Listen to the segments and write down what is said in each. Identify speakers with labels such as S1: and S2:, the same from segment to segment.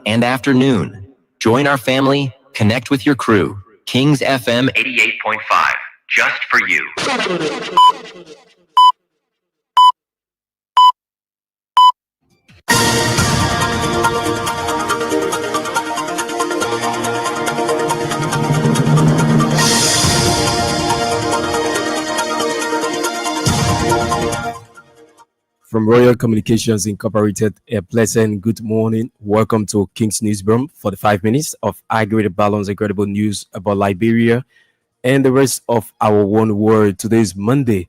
S1: and afternoon. Join our family, connect with your crew. Kings FM 88.5, just for you.
S2: From Royal Communications Incorporated, a pleasant good morning. Welcome to King's Newsroom for the 5 minutes of aggregated balance, incredible news about Liberia and the rest of our one world. Today is Monday,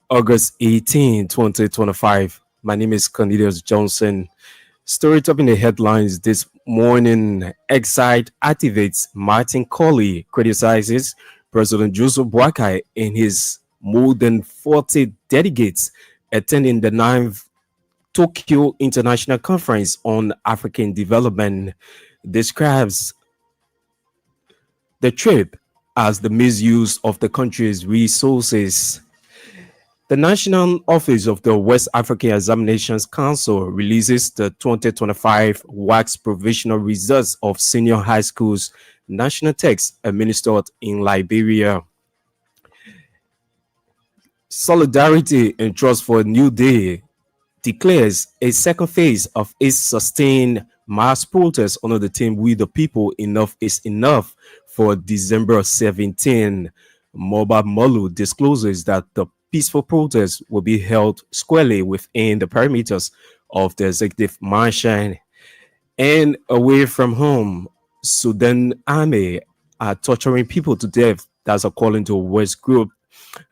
S2: August 18, 2025. My name is Cornelius Johnson. Story topping the headlines this morning. Exide activates Martin Colley criticizes President Joseph Boakai and his more than 40 delegates attending the ninth Tokyo International Conference on African Development. Describes the trip as the misuse of the country's resources. The National Office of the West African Examinations Council releases the 2025 WACS provisional results of senior high schools national texts administered in Liberia. Solidarity and Trust for a New Day declares a second phase of its sustained mass protest under the theme "We the People, Enough is Enough" for December 17. Moba Molu discloses that the peaceful protest will be held squarely within the perimeters of the executive mansion. And away from home, Sudan army are torturing people to death. That's according to a West group.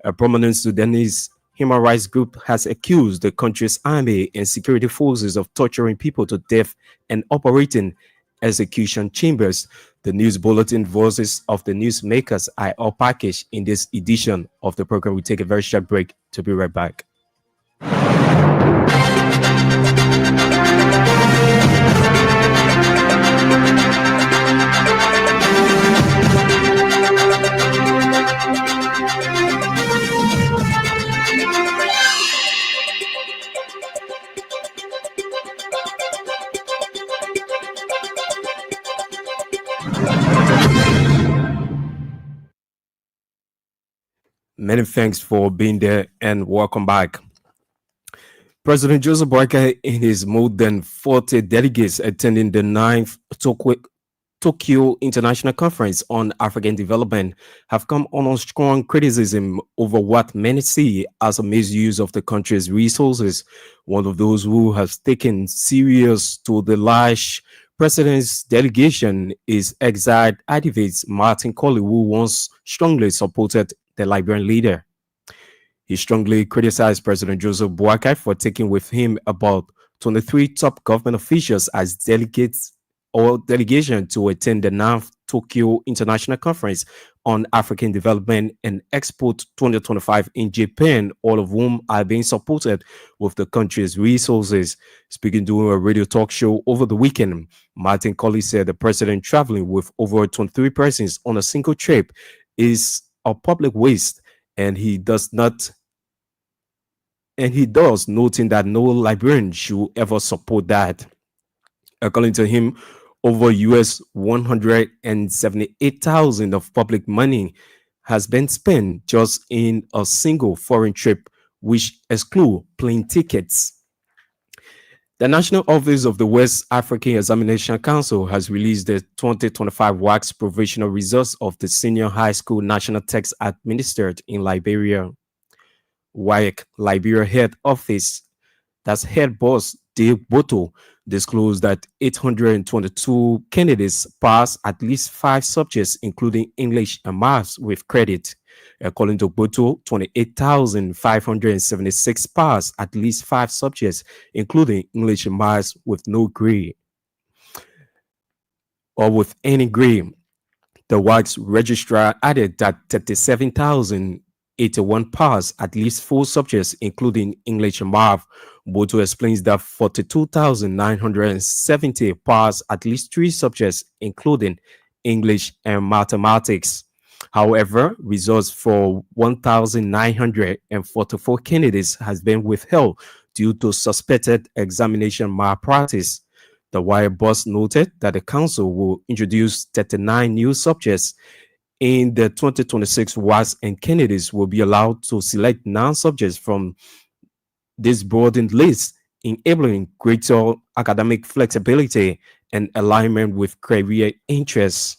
S2: A prominent Sudanese human rights group has accused the country's army and security forces of torturing people to death and operating execution chambers. The news bulletin voices of the newsmakers are all packaged in this edition of the program. We take a very short break to be right back. Many thanks for being there and welcome back. President Joseph Boakai and his more than 40 delegates attending the ninth Tokyo International Conference on African Development have come under strong criticism over what many see as a misuse of the country's resources. One of those who has taken serious to the large president's delegation is exiled activist Martin Colley, who once strongly supported the Liberian leader. He strongly criticized President Joseph Boakai for taking with him about 23 top government officials as delegates or delegation to attend the 9th Tokyo International Conference on African Development and Export 2025 in Japan, all of whom are being supported with the country's resources. Speaking during a radio talk show over the weekend, Martin Colley said the president traveling with over 23 persons on a single trip is a public waste, and he does, noting that no Liberian should ever support that. According to him, over US 178,000 of public money has been spent just in a single foreign trip, which exclude plane tickets. The National Office of the West African Examination Council has released the 2025 WACS provisional results of the senior high school national text administered in Liberia. WAEC Liberia head office, that's head boss Dave Boto, disclosed that 822 candidates passed at least 5 subjects, including English and Maths, with credit. According to Boto, 28,576 passed at least 5 subjects, including English and Maths, with no grade or with any grade. The WACS registrar added that 37,081 passed at least 4 subjects, including English and Math. Boto explains that 42,970 passed at least 3 subjects, including English and mathematics. However, results for 1,944 candidates has been withheld due to suspected examination malpractice. The Wire boss noted that the council will introduce 39 new subjects in the 2026 WAS, and candidates will be allowed to select non-subjects from this broadened list, enabling greater academic flexibility and alignment with career interests.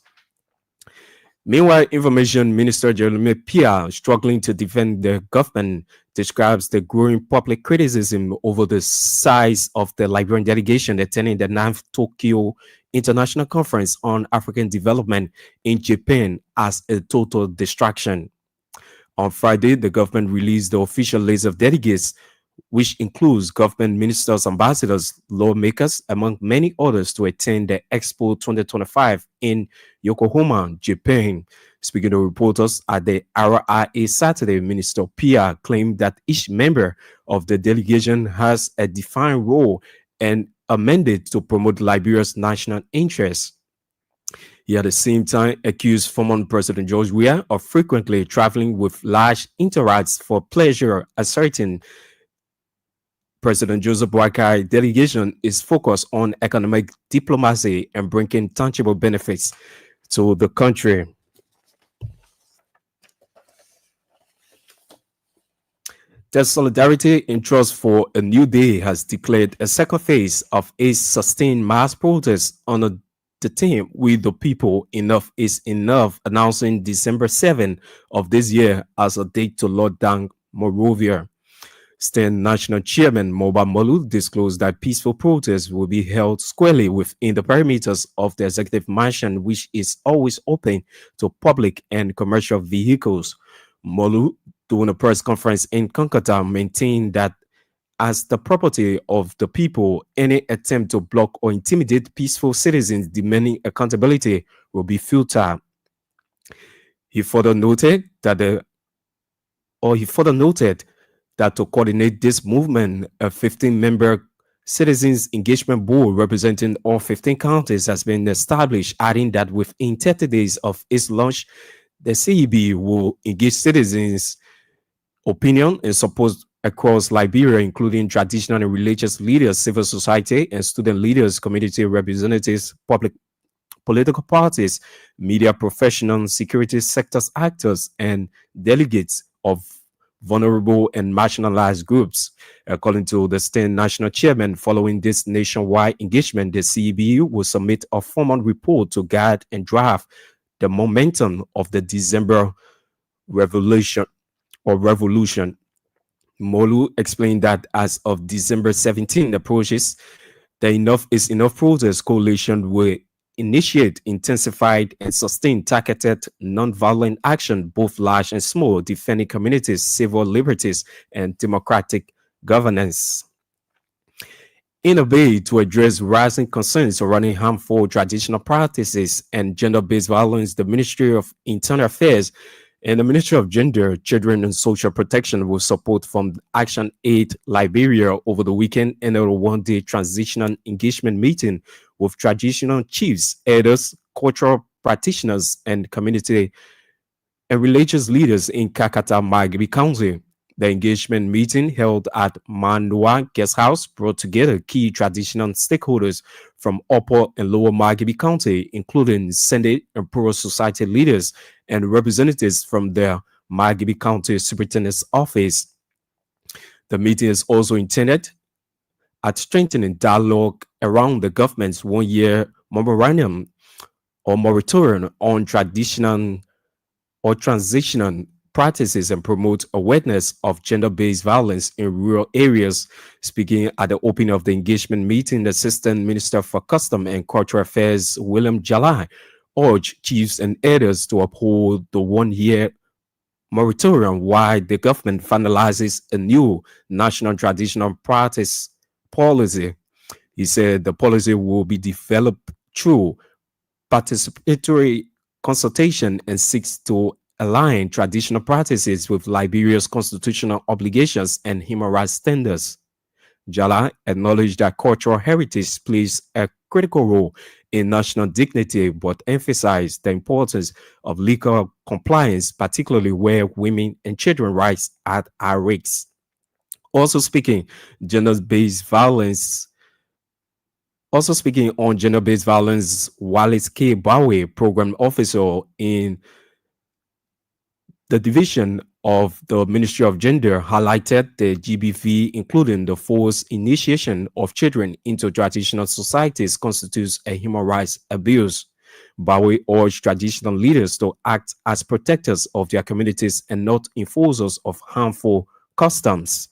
S2: Meanwhile, Information Minister Jeremy Pia, struggling to defend the government, describes the growing public criticism over the size of the Liberian delegation attending the 9th Tokyo International Conference on African Development in Japan as a total distraction. On Friday, the government released the official list of delegates, which includes government ministers, ambassadors, lawmakers, among many others, to attend the Expo 2025 in Yokohama, Japan. Speaking to reporters at the RIA Saturday, Minister Pia claimed that each member of the delegation has a defined role and a mandate to promote Liberia's national interests. He at the same time accused former President George Weah of frequently traveling with large entourages for pleasure, asserting President Joseph Boakai delegation is focused on economic diplomacy and bringing tangible benefits to the country. The Solidarity in Trust for a New Day has declared a second phase of its sustained mass protest under the theme "With the People, Enough is Enough," announcing December 7 of this year as a date to lock down Monrovia. STEM National Chairman Moba Molu disclosed that peaceful protests will be held squarely within the perimeters of the executive mansion, which is always open to public and commercial vehicles. Molu, during a press conference in Konkata, maintained that as the property of the people, any attempt to block or intimidate peaceful citizens demanding accountability will be futile. He further noted that to coordinate this movement, a 15-member citizens engagement board representing all 15 counties has been established, adding that within 30 days of its launch, the CEB will engage citizens' opinion and support across Liberia, including traditional and religious leaders, civil society and student leaders, community representatives, public political parties, media professionals, security sectors actors, and delegates of vulnerable and marginalized groups. According to the state national chairman, following this nationwide engagement, the CBU will submit a formal report to guide and draft the momentum of the December revolution. Molu explained that as of December 17 approaches, the Enough is Enough protest coalition will initiate intensified and sustained targeted nonviolent action, both large and small, defending communities, civil liberties, and democratic governance. In a bid to address rising concerns surrounding harmful traditional practices and gender-based violence, the Ministry of Internal Affairs and the Ministry of Gender, Children and Social Protection will support from Action Aid Liberia over the weekend and a one-day transitional engagement meeting with traditional chiefs, elders, cultural practitioners, and community and religious leaders in Kakata, Margibi County. The engagement meeting held at Manua Guest House brought together key traditional stakeholders from Upper and Lower Margibi County, including Senate and Pro Society leaders and representatives from the Margibi County Superintendent's Office. The meeting is also intended at strengthening dialogue around the government's one-year memorandum or moratorium on traditional or transitional practices and promote awareness of gender-based violence in rural areas. Speaking at the opening of the engagement meeting, the Assistant Minister for Custom and Cultural Affairs, William Jalai, urged chiefs and elders to uphold the one-year moratorium while the government finalizes a new national traditional practice policy. He said the policy will be developed through participatory consultation and seeks to align traditional practices with Liberia's constitutional obligations and human rights standards. Jala acknowledged that cultural heritage plays a critical role in national dignity, but emphasized the importance of legal compliance, particularly where women and children's rights are at risk. Also speaking, gender-based violence Also speaking on gender-based violence, Wallace K. Bowie, program officer in the division of the Ministry of Gender, highlighted the GBV, including the forced initiation of children into traditional societies, constitutes a human rights abuse. Bowie urged traditional leaders to act as protectors of their communities and not enforcers of harmful customs.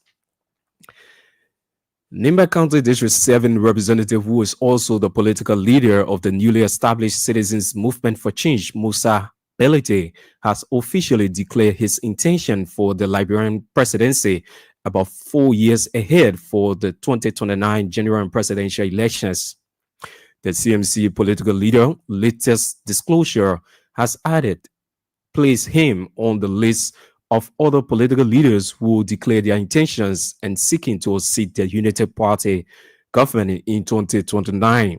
S2: Nimba County District 7 representative, who is also the political leader of the newly established Citizens Movement for Change, Musa Belite, has officially declared his intention for the Liberian presidency about 4 years ahead for the 2029 general and presidential elections. The CMC political leader latest disclosure has added place him on the list of other political leaders who declare their intentions and seeking to seat the United Party government in 2029.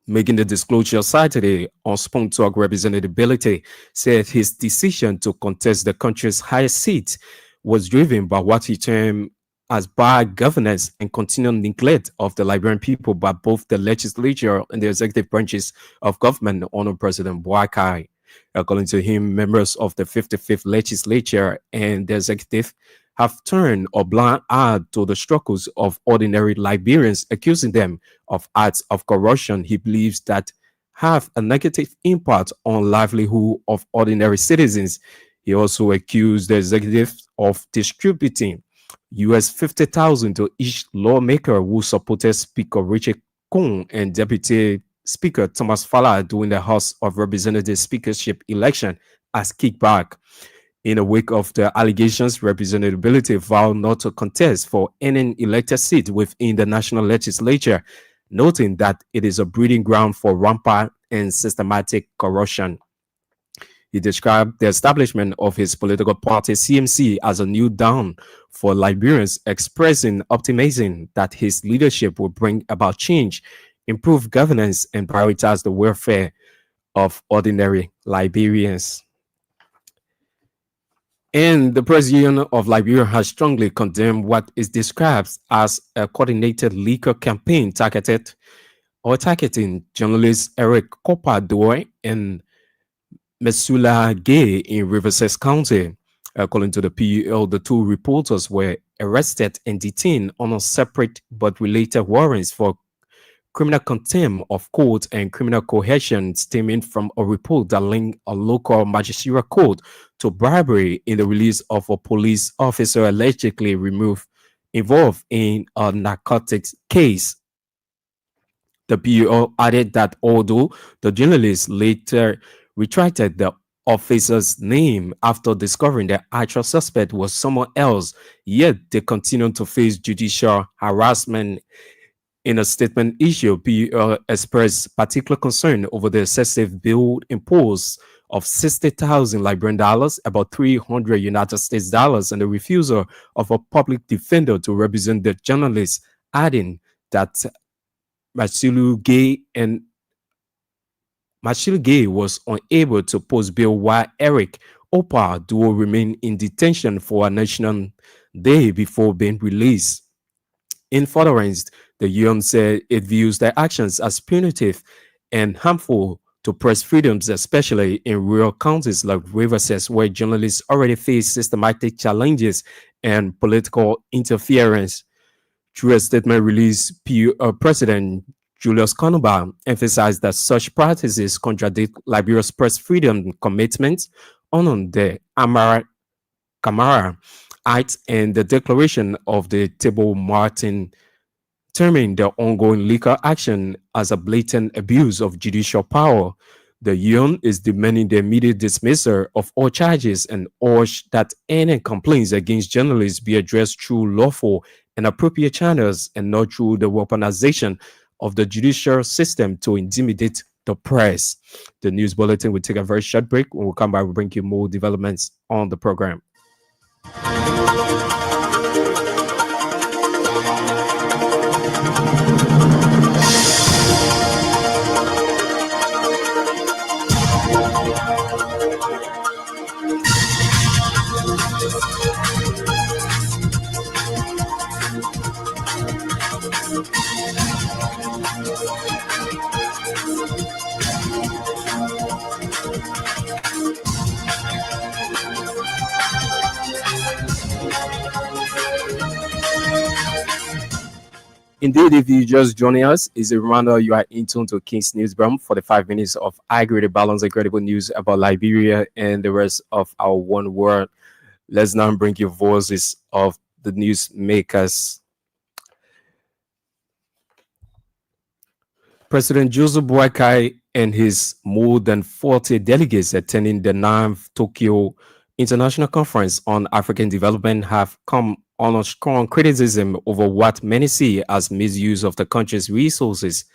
S2: Making the disclosure Saturday on Spoon Talk, Representative Belite said his decision to contest the country's highest seat was driven by what he termed as bad governance and continued neglect of the Liberian people by both the legislature and the executive branches of government under President Boakai. According to him, members of the 55th legislature and the executive have turned a blind eye to the struggles of ordinary Liberians, accusing them of acts of corruption he believes that have a negative impact on livelihood of ordinary citizens. He also accused the executive of distributing US 50,000 to each lawmaker who supported Speaker Richard Kung and Deputy Speaker Thomas Fala during the House of Representatives speakership election as kickback. In a wake of the allegations, Representative Belite vowed not to contest for any elected seat within the national legislature, noting that it is a breeding ground for rampant and systematic corruption. He described the establishment of his political party, CMC, as a new dawn for Liberians, expressing optimism that his leadership will bring about change, improve governance, and prioritize the welfare of ordinary Liberians. And the Press Union of Liberia has strongly condemned what is described as a coordinated liquor campaign targeting journalist Eric Copador and Mesula Gay in Riverside County. According to the PUL, the two reporters were arrested and detained on a separate but related warrants for criminal contempt of court and criminal coercion stemming from a report that linked a local magisterial court to bribery in the release of a police officer allegedly involved in a narcotics case. The PUO added that although the journalist later retracted the officer's name after discovering the actual suspect was someone else, yet they continued to face judicial harassment. In a statement issued, PUL expressed particular concern over the excessive bill imposed of 60,000 Liberian dollars, about 300 United States dollars, and the refusal of a public defender to represent the journalist, adding that Machilu Gay was unable to post bail while Eric Opa Duo remained in detention for a national day before being released. In furtherance, the UN said it views their actions as punitive and harmful to press freedoms, especially in rural counties like Riverside, where journalists already face systematic challenges and political interference. Through a statement released, President Julius Konuba emphasized that such practices contradict Liberia's press freedom commitments on the Camara Act and the declaration of the Table Martin, terming the ongoing legal action as a blatant abuse of judicial power. The UN is demanding the immediate dismissal of all charges and urge that any complaints against journalists be addressed through lawful and appropriate channels and not through the weaponization of the judicial system to intimidate the press. The news bulletin will take a very short break. When we come back, we'll bring you more developments on the program. Indeed, if you just joining us, it's a reminder you are in tune to King's News Broom for the 5 minutes of high-grade balance, incredible news about Liberia and the rest of our one world. Let's now bring you voices of the news makers. President Joseph Boakai and his more than 40 delegates attending the 9th Tokyo International Conference on African Development have come on strong criticism over what many see as misuse of the country's resources.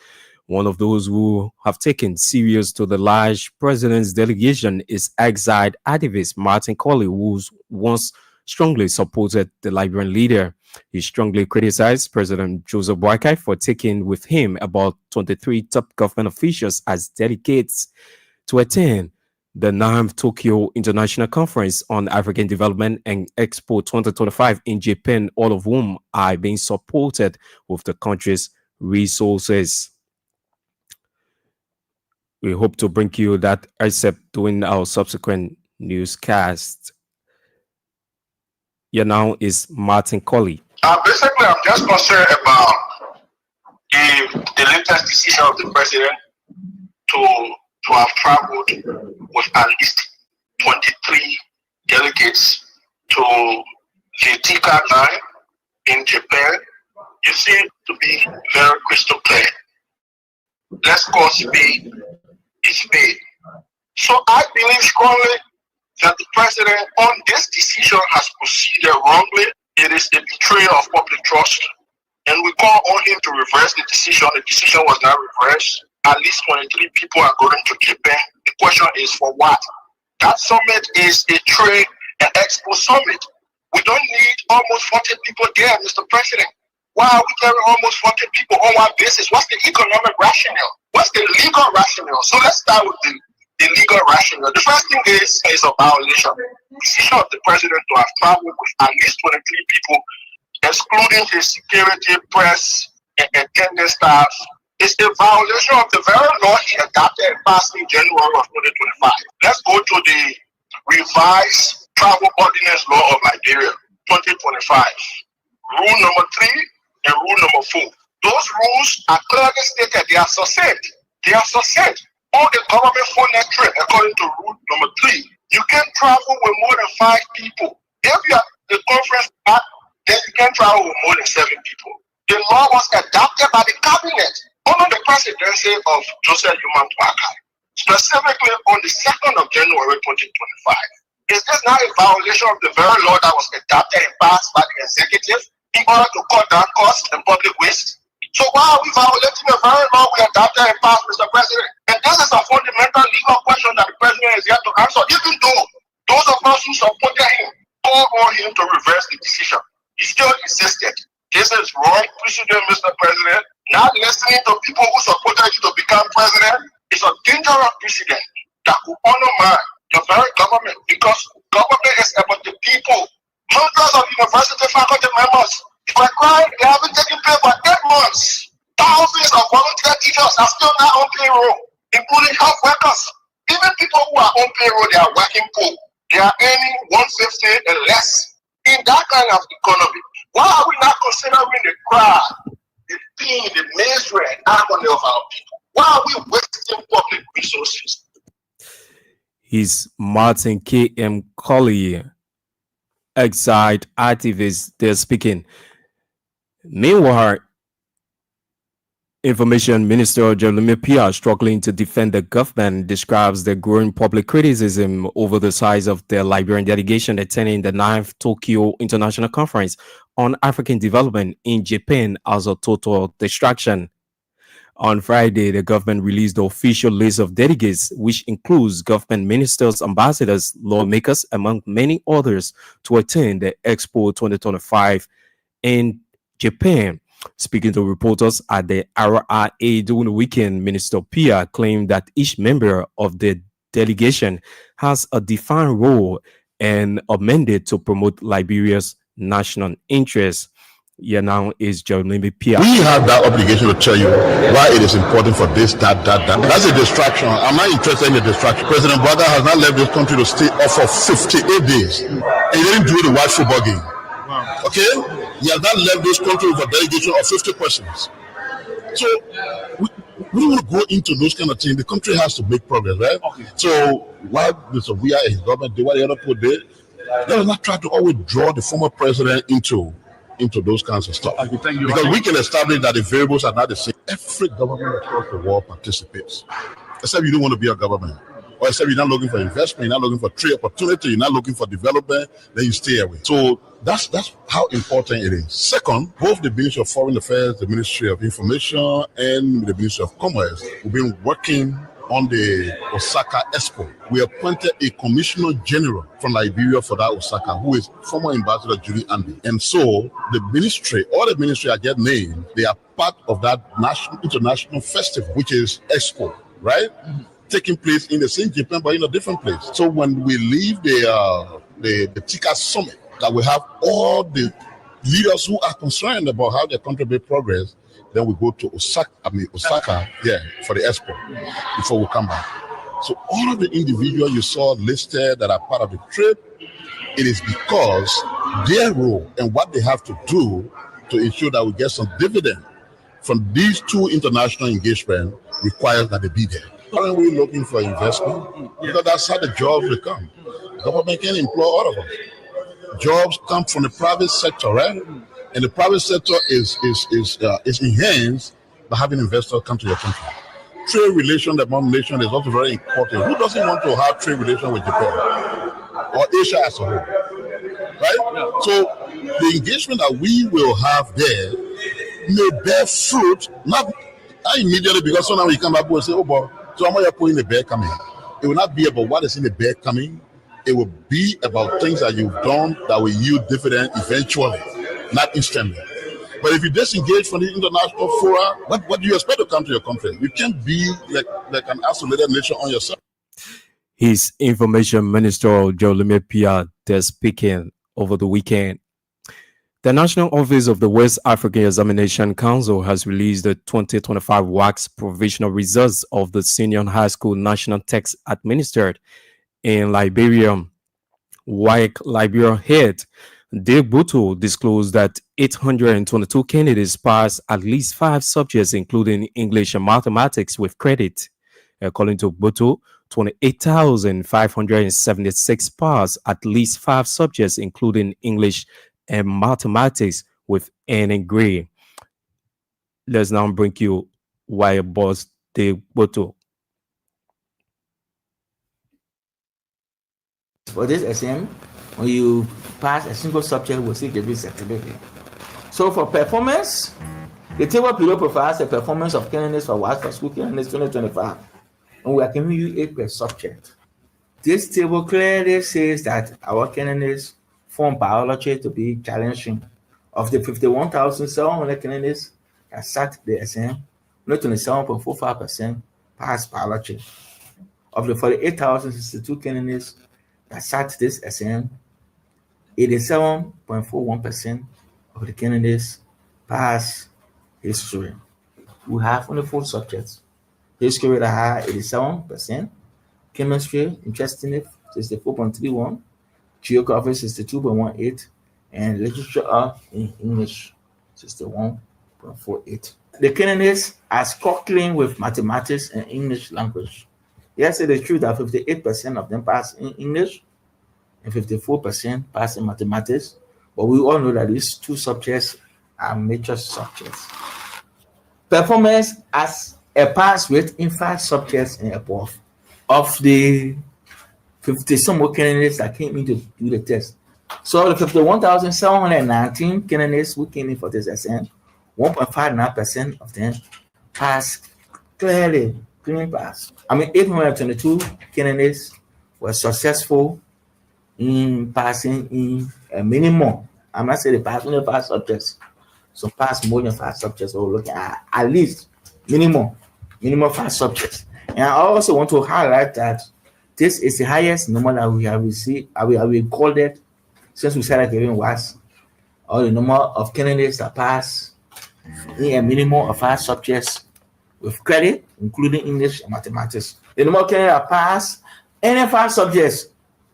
S2: One of those who have taken serious to the large president's delegation is exiled activist Martin Colley, who once strongly supported the Liberian leader. He strongly criticized President Joseph Boakai for taking with him about 23 top government officials as delegates to attend the 9th Tokyo International Conference on African Development and Expo 2025 in Japan, all of whom are being supported with the country's resources. We hope to bring you that except during our subsequent newscast. Here now is Martin Colley.
S3: Basically, I'm just concerned about the latest decision of the president to have traveled with at least 23 delegates to the TICA 9 in Japan. You seem to be very crystal clear. Let's call spade a spade. So I believe strongly that the president on this decision has proceeded wrongly. It is a betrayal of public trust, and we call on him to reverse the decision. The decision was not reversed. At least 23 people are going to Japan. The question is for what? That summit is a trade and expo summit. We don't need almost 40 people there, Mr. President. Why are we carrying almost 40 people on one basis? What's the economic rationale? What's the legal rationale? So let's start with the legal rationale. The first thing is a violation. The decision of the president to have traveled with at least 23 people, excluding his security, press, and attendant staff, is a violation of the very law he adopted and passed in January of 2025. Let's go to the revised travel ordinance law of Liberia, 2025. Rule number 3 and rule number 4. Those rules are clearly stated. They are succinct. They are succinct. On the government foreign trip, according to rule number 3, you can travel with more than 5 people. If you are the conference, then you can travel with more than 7 people. The law was adopted by the cabinet under the presidency of Joseph Boakai, specifically on the 2nd of January 2025. Is this not a violation of the very law that was adopted and passed by the executive in order to cut down costs and public waste? So why are we violating the very law we adopted and passed, Mr. President? And this is a fundamental legal question that the president is here to answer, even though those of us who supported him called on him to reverse the decision. He still insisted. This is wrong precedent, Mr. President. Not listening to people who supported you to become president is a dangerous precedent that will undermine the very government, because government is about the people. Hundreds of university faculty members were crying they haven't taken pay for 8 months. Thousands of volunteer teachers are still not on payroll, including health workers. Even people who are on payroll, they are working poor. They are earning 150 and less. In that kind of economy, why are we not considering the crowd, the pain, the misery, and agony of our people? Why are we wasting public resources?
S2: He's Martin K.M. Colley, exiled activist, they're speaking. Meanwhile, Information Minister Jeremy Pia, struggling to defend the government, describes the growing public criticism over the size of the Liberian delegation attending the 9th Tokyo International Conference on African Development in Japan as a total distraction. On Friday, the government released the official list of delegates, which includes government ministers, ambassadors, lawmakers, among many others, to attend the Expo 2025 in Japan. Speaking to reporters at the RRA during the weekend, Minister Pia claimed that each member of the delegation has a defined role and a mandate to promote Liberia's national interests. Here now is Jeremy Pia.
S4: We have that obligation to tell you why it is important for this, that. That's a distraction. I'm not interested in the distraction. President Boakai has not left this country to stay off for 58 days. And he didn't do the white football game. Okay? He has not left this country with a delegation of 50 persons. So we don't want to go into those kind of things. The country has to make progress, right? Okay. So why Mr. Weah and his government did what the other people did, let us not try to always draw the former president into those kinds of stuff. Okay, thank you. Because we can establish that the variables are not the same. Every government across the world participates. Except you don't want to be a government. Or except you're not looking for investment, you're not looking for trade opportunity, you're not looking for development, then you stay away. So that's how important it is. Second, both the Ministry of Foreign Affairs, the Ministry of Information, and the Ministry of Commerce have been working on the Osaka Expo. We appointed a Commissioner General from Liberia for that Osaka, who is former Ambassador Judy Andy. And so the ministry, all the ministry I just named, they are part of that international festival, which is Expo, right? Mm-hmm. Taking place in the same Japan, but in a different place. So when we leave the TICA summit, that we have all the leaders who are concerned about how their country may progress, then we go to Osaka, for the Expo before we come back. So all of the individuals you saw listed that are part of the trip, it is because their role and what they have to do to ensure that we get some dividend from these two international engagements requires that they be there. Why are we looking for investment? Because that's how the jobs will come. Government can employ all of us. Jobs come from the private sector, right? And the private sector is enhanced by having investors come to your country. Trade relations among nations is also very important. Who doesn't want to have trade relations with Japan or Asia as a whole, right? So the engagement that we will have there may bear fruit, not immediately, because sometimes we come back and say, oh boy, so how are you putting the bear coming? It will not be about what is in the bear coming. It will be about things that you've done that will yield dividend eventually, not instantly. But if you disengage from the international fora, what do you expect to come to your country? You can't be like an isolated nation on yourself.
S2: His Information Minister, Joe Pia, speaking over the weekend. The National Office of the West African Examination Council has released the 2025 WACS provisional results of the senior high school national test administered in Liberia. WAEC Liberia head Dave Buto disclosed that 822 candidates passed at least 5 subjects, including English and mathematics, with credit. According to Buto, 28,576 passed at least 5 subjects, including English and mathematics, with N and grade. Let's now bring you why boss Dave Buto.
S5: For this exam, when you pass a single subject, we'll still give you certificate. So for performance, the table below provides the performance of candidates for WASC for school candidates 2025, and we are giving you 8 per subject. This table clearly says that our candidates found biology to be challenging. Of the 51,700 candidates that sat the exam, only 27.45% passed biology. Of the 48,062 candidates that sat this exam, 87.41% of the candidates passed history. We have only 4 subjects. History that had 87%, chemistry, interestingly, 64.31%, geography 62.18%, and literature in English 61.48%. The candidates are struggling with mathematics and English language. Yes, it is true that 58% of them pass in English and 54% pass in mathematics, but we all know that these 2 subjects are major subjects. Performance as a pass rate in 5 subjects and above. Of the 50-some more candidates that came in to do the test. So the 51,719 candidates who came in for this exam, 1.59% of them passed clearly, clean pass. 822 candidates were successful in passing in a minimum. I'm not saying they passed only 5 subjects. So pass more than 5 subjects, or looking at least minimum 5 subjects. And I also want to highlight that this is the highest number that we have received, we have recorded since we started giving WASC, or the number of candidates that pass in a minimum of 5 subjects with credit, including English and mathematics. The number of candidates that pass any 5 subjects,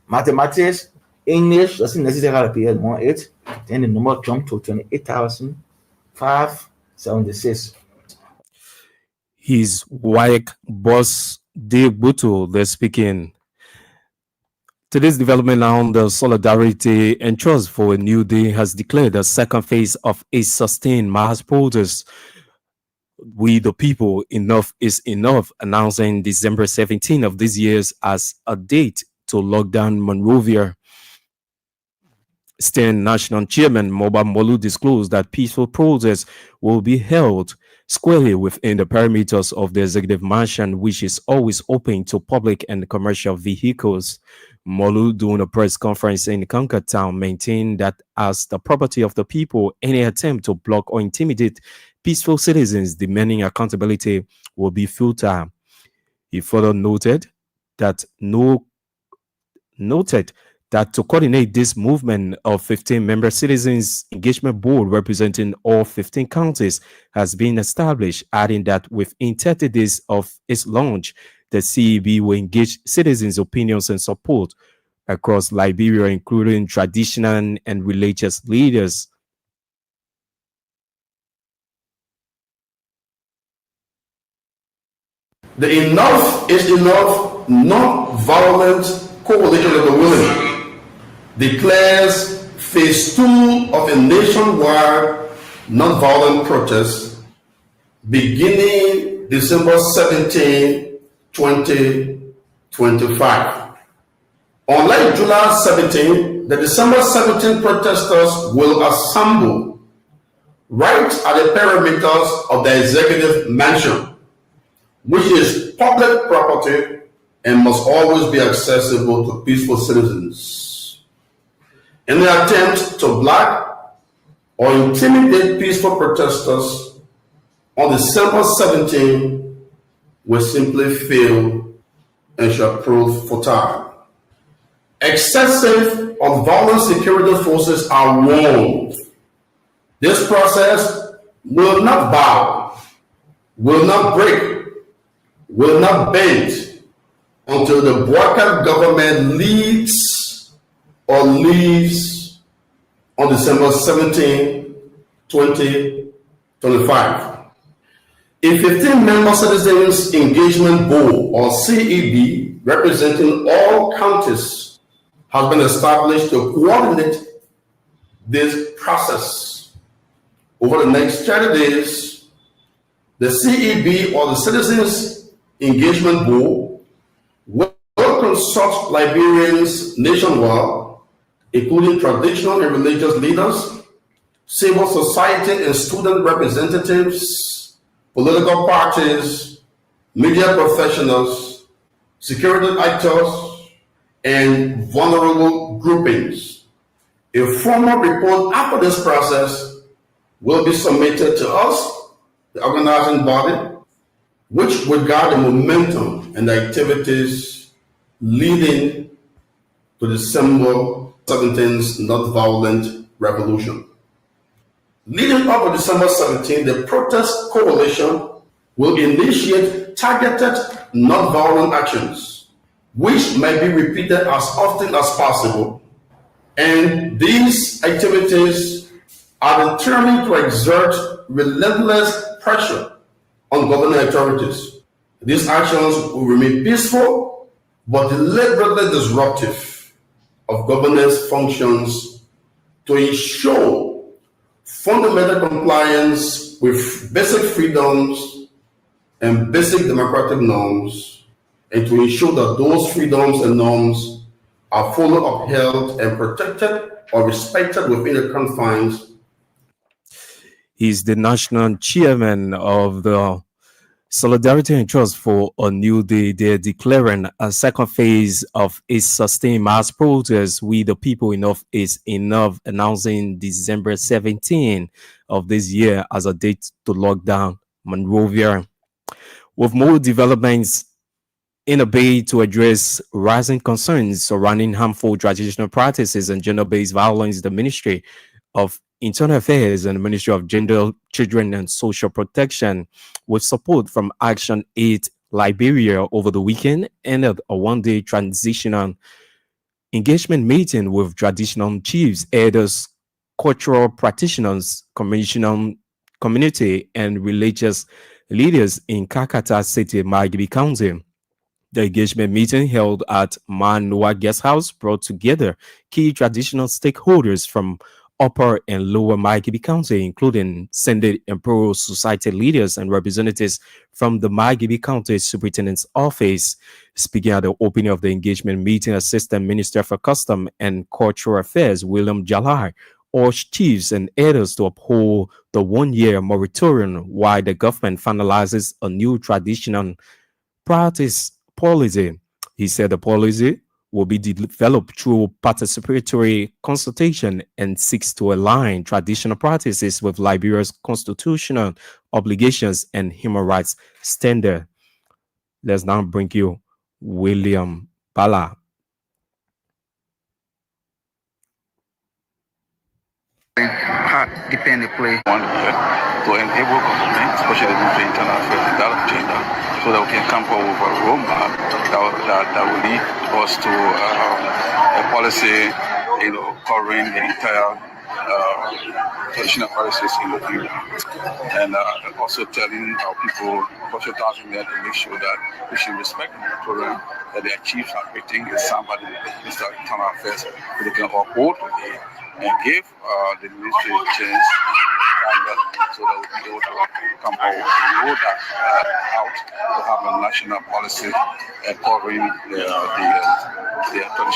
S5: mathematics, English, doesn't necessarily appear more 8, Then the number jumped to 28,576.
S2: His wife, boss Dave Buto, they're speaking. Today's development on the Solidarity and Trust for a New Day has declared the second phase of a sustained mass protest. We the people, enough is enough, announcing December 17 of this year as a date to lock down Monrovia. State National Chairman Moba Molu disclosed that peaceful protests will be held squarely within the perimeters of the executive mansion, which is always open to public and commercial vehicles. Molu, during a press conference in Concord Town, maintained that as the property of the people, any attempt to block or intimidate peaceful citizens demanding accountability will be futile. He further noted that to coordinate this movement of 15-member citizens engagement board representing all 15 counties has been established, adding that within 30 days of its launch, the CEB will engage citizens' opinions and support across Liberia, including traditional and religious leaders.
S6: The Enough is Enough non-violent coalition of the willing declares phase 2 of a nationwide non-violent protest beginning December 17, 2025. Unlike July 17, the December 17 protesters will assemble right at the perimeters of the executive mansion, which is public property and must always be accessible to peaceful citizens. In the attempt to block or intimidate peaceful protesters on December 17 will simply fail and shall prove futile. Excessive or violent security forces are warned. This process will not bow, will not break, will not bend until the Boycott government leads or leaves on December 17, 2025. A 15-member Citizens Engagement Board, or CEB, representing all counties, has been established to coordinate this process. Over the next 30 days, the CEB, or the Citizens Engagement Board, will consult Liberians nationwide, including traditional and religious leaders, civil society and student representatives, political parties, media professionals, security actors, and vulnerable groupings. A formal report after this process will be submitted to us, the organizing body, which will guide the momentum and the activities leading to December 17th's non-violent revolution. Leading up to December 17th, the protest coalition will initiate targeted non-violent actions, which may be repeated as often as possible. And these activities are determined to exert relentless pressure on governing authorities. These actions will remain peaceful but deliberately disruptive of governance functions to ensure fundamental compliance with basic freedoms and basic democratic norms, and to ensure that those freedoms and norms are fully upheld and protected or respected within the confines.
S2: He's the national chairman of the Solidarity and Trust for a New Day. They're declaring a second phase of a sustained mass protest. We the people, enough is enough, announcing December 17 of this year as a date to lock down Monrovia. With more developments in a bid to address rising concerns surrounding harmful traditional practices and gender-based violence, the Ministry of Internal Affairs and the Ministry of Gender, Children and Social Protection, with support from Action Aid Liberia over the weekend, ended a one-day transitional engagement meeting with traditional chiefs, elders, cultural practitioners, community, and religious leaders in Kakata City, Margibi County. The engagement meeting held at Manoa Guest House brought together key traditional stakeholders from Upper and Lower Margibi County, including Sended Imperial Society leaders and representatives from the Margibi County Superintendent's Office. Speaking at the opening of the engagement meeting, Assistant Minister for Custom and Cultural Affairs, William Jalai, urged chiefs and elders to uphold the one-year moratorium while the government finalizes a new traditional practice policy. He said the policy will be developed through participatory consultation and seeks to align traditional practices with Liberia's constitutional obligations and human rights standard. Let's now bring you William Bala.
S7: Depend play 1 year to enable government, especially the internal affairs and that agenda, so that we can come forward with a roadmap that will lead us to a policy, covering the entire traditional practices in the area, and also telling our people, also tasking them to make sure that we should respect the program that their chiefs are creating is somebody Mr. Internal Affairs so they can uphold today and give the ministry a chance so that we'll be able to come forward and roll that out to have a national policy covering the traditional.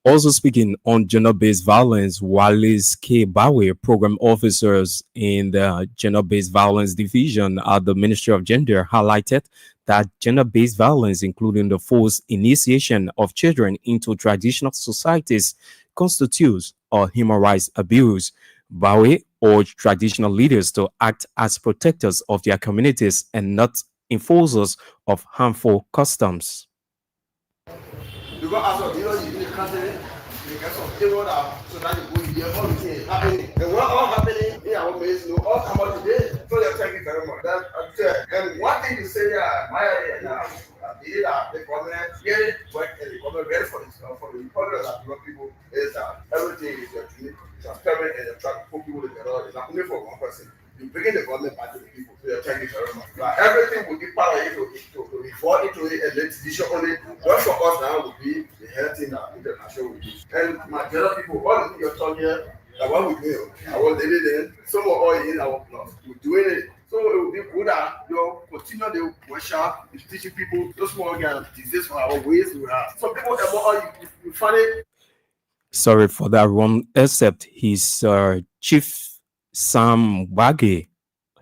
S2: Also speaking on gender-based violence, Wallace K. Bawe, program officers in the gender-based violence division at the Ministry of Gender, highlighted that gender-based violence, including the forced initiation of children into traditional societies, constitutes a human rights abuse. Bawe urged traditional leaders to act as protectors of their communities and not enforcers of harmful customs.
S8: Because as you in the country, because of the world, so that you go here, all the things happening. And what all happening in our place, all come out today. So thank you very much. And one thing you say, my area now, the government really work and the government ready for this, for the important that people is everything is transparent and attract people together. It's not only for one person. You bring the government back to the people. So thank you very much. But everything will be part of it to report into it and let decision on it. What for us now will be the health in our international reviews. And my fellow people, all the things you're talking here, that what we do, I was living there, some of all in our class, we're doing it. So it will be good that you continue the workshop, teaching people those small guys, disease for our ways we have. Some people you find it.
S2: Sorry for that wrong, except his chief Sam Wage,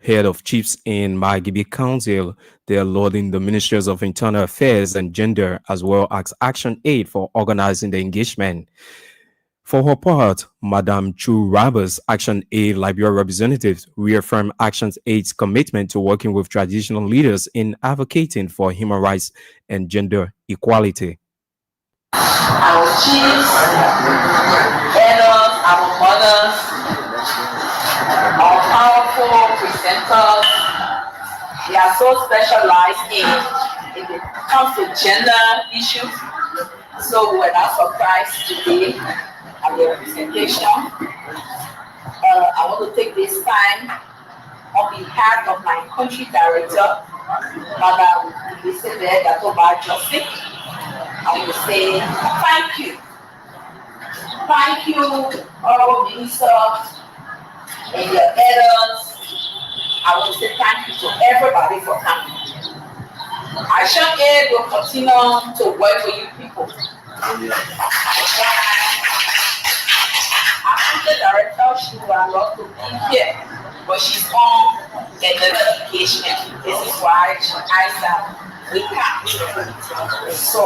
S2: head of chiefs in Margibi Council. They are lauding the Ministries of Internal Affairs and Gender, as well as Action Aid, for organizing the engagement. For her part, Madam Chu Rabas, Action Aid Liberia representative, reaffirmed Action Aid's commitment to working with traditional leaders in advocating for human rights and gender equality.
S9: Our chiefs, elders, our mothers, our powerful presenters, they are so specialized in it comes to gender issues. So we're not surprised today at the presentation. I want to take this time on behalf of my country director, Madam Elizabeth Atoba Joseph. I want to say thank you. Thank you, all ministers and your elders. I want to say thank you to everybody for coming. Action Aid will continue to work with you people. Assistant director, she will love to be here, but she's on another engagement. This is why she asked that we can't. So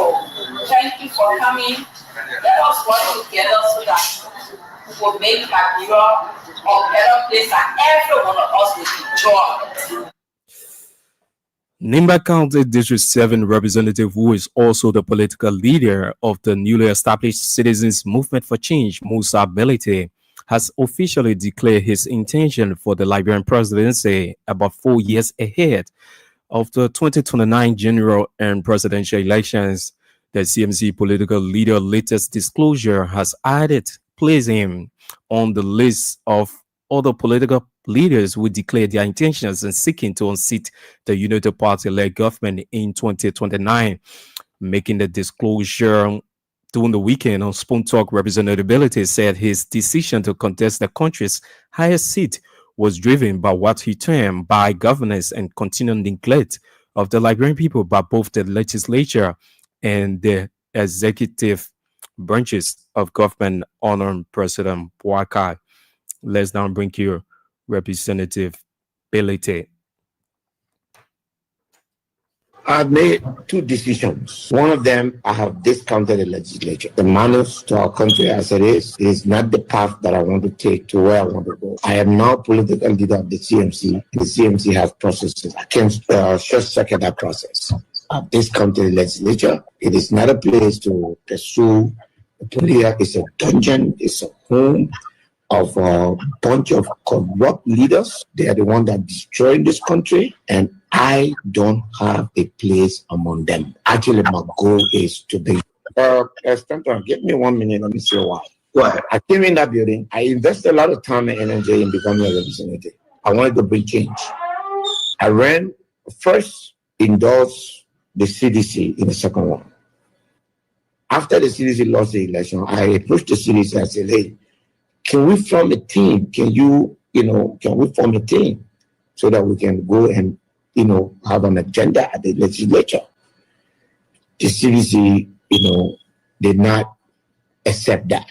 S9: thank you for coming. Let us work together so that we will make Liberia a better place and every one of us will enjoy.
S2: Nimba County District 7 representative, who is also the political leader of the newly established Citizens Movement for Change, Musa Belite, has officially declared his intention for the Liberian presidency about 4 years ahead of the 2029 general and presidential elections. The CMC political leader latest disclosure has added place him on the list of other political leaders who declared their intentions in seeking to unseat the United Party-led government in 2029. Making the disclosure during the weekend on Spoon Talk, Representative Ability said his decision to contest the country's highest seat was driven by what he termed by governance and continued neglect of the Liberian people by both the legislature and the executive branches of government under President Boakai. Let's now bring you Representative Ability.
S10: I've made two decisions. One of them, I have discounted the legislature. The manage to our country as it is not the path that I want to take to where I want to go. I am now political leader of the CMC. The CMC has processes. I can short circuit that process. I've discounted the legislature. It is not a place to pursue. The police is a dungeon. It's a home of a bunch of corrupt leaders. They are the ones that destroyed this country, and I don't have a place among them. Actually, my goal is to be. Stanton, give me 1 minute. Let me see why. Go ahead. I came in that building. I invested a lot of time and energy in becoming a representative. I wanted to bring change. I ran first, endorsed the CDC in the second one. After the CDC lost the election, I approached the CDC and said, hey, can we form a team? Can we form a team so that we can go and, have an agenda at the legislature? The CDC, did not accept that.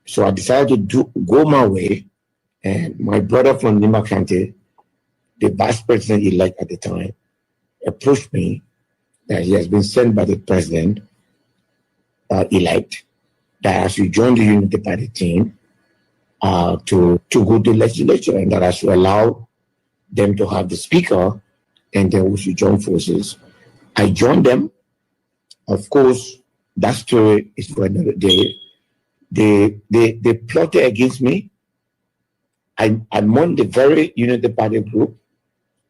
S10: So I decided to go my way, and my brother from Lima County, the vice president-elect at the time, approached me that he has been sent by the president elect that I should join the Unity Party team to go to the legislature, and that I should allow them to have the speaker, and then we should join forces. I joined them. Of course, that story is for another day. They plotted against me. I'm on the very Unity Party group.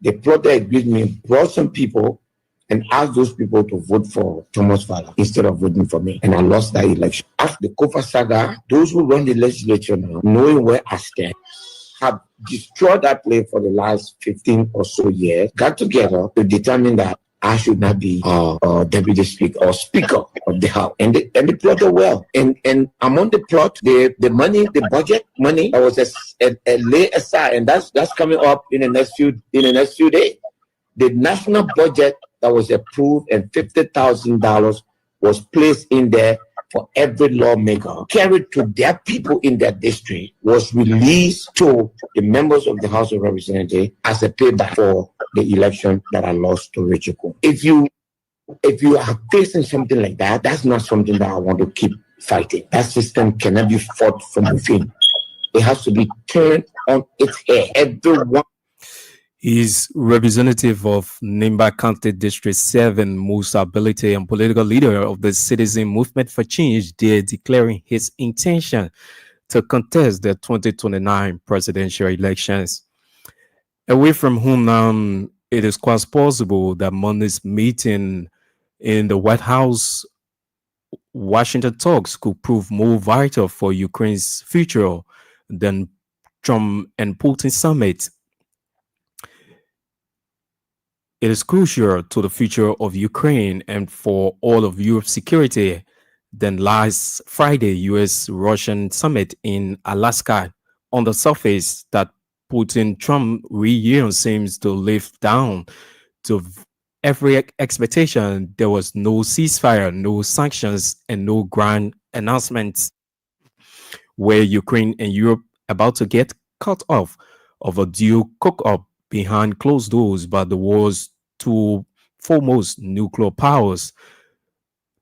S10: They plotted against me, brought some people, and asked those people to vote for Thomas Fowler instead of voting for me. And I lost that election. After the Kofa saga, those who run the legislature now, knowing where I stand, have destroyed that place for the last 15 or so years, got together to determine that I should not be deputy speaker or speaker of the house. And they plotted well. And I'm on the plot, the money, the budget money that was a lay aside, and that's coming up in the next few days. The national budget that was approved and $50,000 was placed in there for every lawmaker, carried to their people in their district, was released to the members of the House of Representatives as a payback for the election that I lost to Richard Coon. If you are facing something like that, that's not something that I want to keep fighting. That system cannot be fought from within. It has to be turned on its head. Everyone.
S2: He's representative of Nimba County District 7, Musa Ability, and political leader of the Citizen Movement for Change, there declaring his intention to contest the 2029 presidential elections. Away from whom it is quite possible that Monday's meeting in the White House Washington talks could prove more vital for Ukraine's future than Trump and Putin summit. It is crucial to the future of Ukraine and for all of Europe's security than last Friday U.S.-Russian summit in Alaska. On the surface, that Putin-Trump reunion seems to live down to every expectation. There was no ceasefire, no sanctions, and no grand announcements. Where Ukraine and Europe about to get cut off of a deal cook-up behind closed doors by the world's two foremost nuclear powers.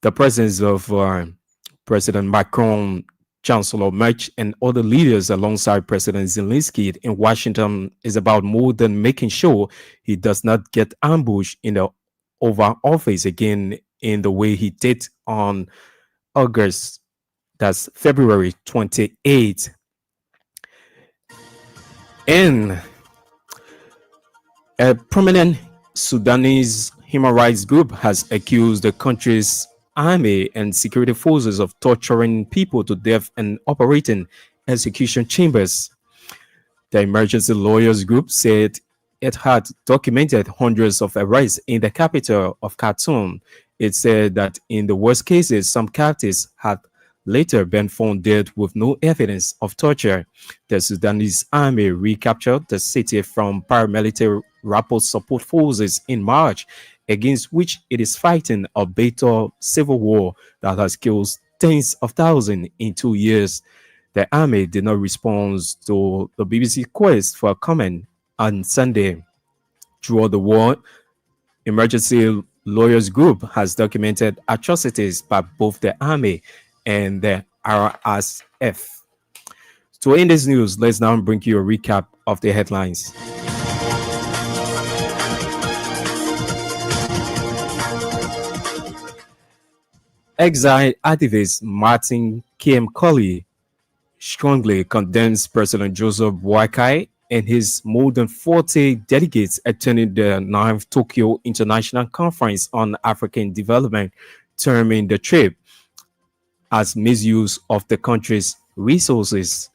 S2: The presence of President Macron, Chancellor Merkel, and other leaders alongside President Zelensky in Washington is about more than making sure he does not get ambushed in the Oval Office again in the way he did on that's February 28th. And a prominent Sudanese human rights group has accused the country's army and security forces of torturing people to death and operating execution chambers. The emergency lawyers group said it had documented hundreds of arrests in the capital of Khartoum. It said that in the worst cases, some captives had later been found dead with no evidence of torture. The Sudanese army recaptured the city from paramilitary rapid support forces in March, against which it is fighting a bitter civil war that has killed tens of thousands in 2 years. The army did not respond to the BBC quest for comment on Sunday. Throughout the war, Emergency Lawyers Group has documented atrocities by both the army and the RSF. To end this news, let's now bring you a recap of the headlines. Exiled activist Martin Kim Colley strongly condemns President Joseph Boakai and his more than 40 delegates attending the 9th Tokyo International Conference on African Development, terming the trip as misuse of the country's resources.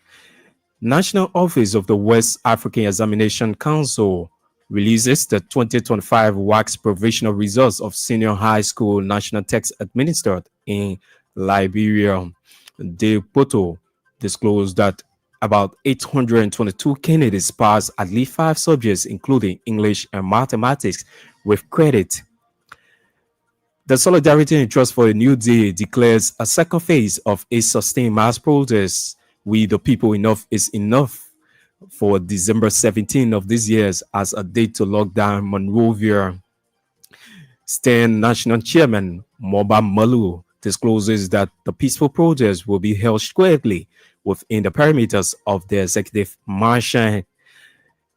S2: National Office of the West African Examination Council releases the 2025 WACS provisional results of senior high school national tests administered in Liberia. De Poto disclosed that about 822 candidates passed at least 5 subjects, including English and mathematics, with credit. The Solidarity and Trust for a New Day declares a second phase of a sustained mass protest. We the people, enough is enough, for December 17 of this year as a date to lock down Monrovia. Stan National Chairman Moba Malu discloses that the peaceful protest will be held squarely within the perimeters of the executive mansion.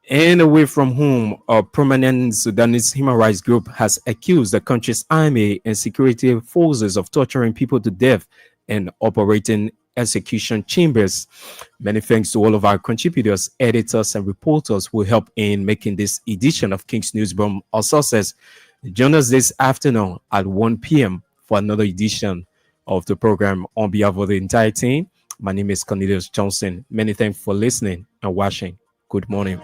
S2: And away from home, a prominent Sudanese human rights group has accused the country's army and security forces of torturing people to death and operating execution chambers. Many thanks to all of our contributors, editors, and reporters who help in making this edition of King's Newsroom a success. Join us this afternoon at 1 p.m. for another edition of the program. On behalf of the entire team, my name is Cornelius Johnson. Many thanks for listening and watching. Good morning.